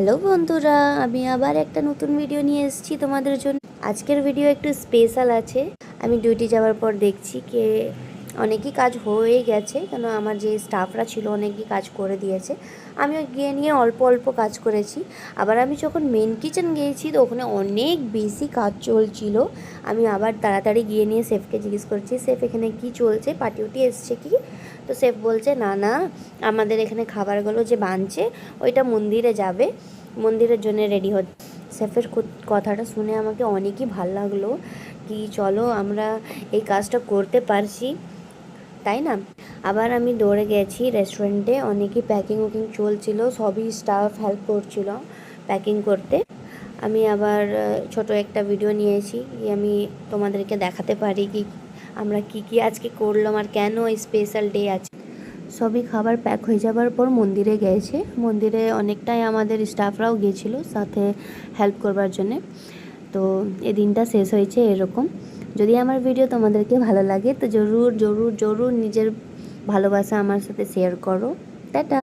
Hello বন্ধুরা, আমি আবার একটা নতুন ভিডিও নিয়ে এসেছি তোমাদের জন্য। আজকের ভিডিও একটু স্পেশাল আছে। আমি ডিউটি যাওয়ার পর দেখছি যে অনেকই কাজ হয়ে গেছে, কেন আমার যে স্টাফরা ছিল অনেকই কাজ করে দিয়েছে। আমিও গিয়ে নিয়ে অল্প অল্প কাজ করেছি। আবার আমি যখন মেন কিচেন গিয়েছি তো ওখানে অনেক বেশি কাজ চলছিল। আমি আবার তাড়াতাড়ি গিয়ে নিয়ে শেফকে জিজ্ঞেস করছি, শেফ এখানে কি চলছে, পার্টি উটি এসছে কি? তো শেফ বলছে না না, আমাদের এখানে খাবারগুলো যে বানছে ওইটা মন্দিরে যাবে, মন্দিরের জন্য রেডি হচ্ছে। শেফের কথাটা শুনে আমাকে অনেকই ভাল লাগলো, কি চলো আমরা এই কাজটা করতে পারছি, তাই না? আবার আমি দৌড়ে গেছি রেস্টুরেন্টে, অনেকই প্যাকিং ওকিং চলছিল, সবই স্টাফ হেল্প করছিল প্যাকিং করতে। আমি আবার ছোট একটা ভিডিও নিয়েছি, আমি তোমাদেরকে দেখাতে পারি কি আমরা কি আজকে করলাম আর কেন স্পেশাল ডে আছে। সবই খাবার প্যাক হয়ে যাবার পর মন্দিরে গিয়েছে, মন্দিরে অনেকটাই আমাদের স্টাফরাও গিয়েছিল সাথে হেল্প করবার জন্যে। তো এই দিনটা শেষ হয়েছে এরকম। যদি আমার ভিডিও তোমাদেরকে ভালো লাগে তো জরুর জরুর জরুর নিজের ভালোবাসা আমার সাথে শেয়ার করো। টাটা।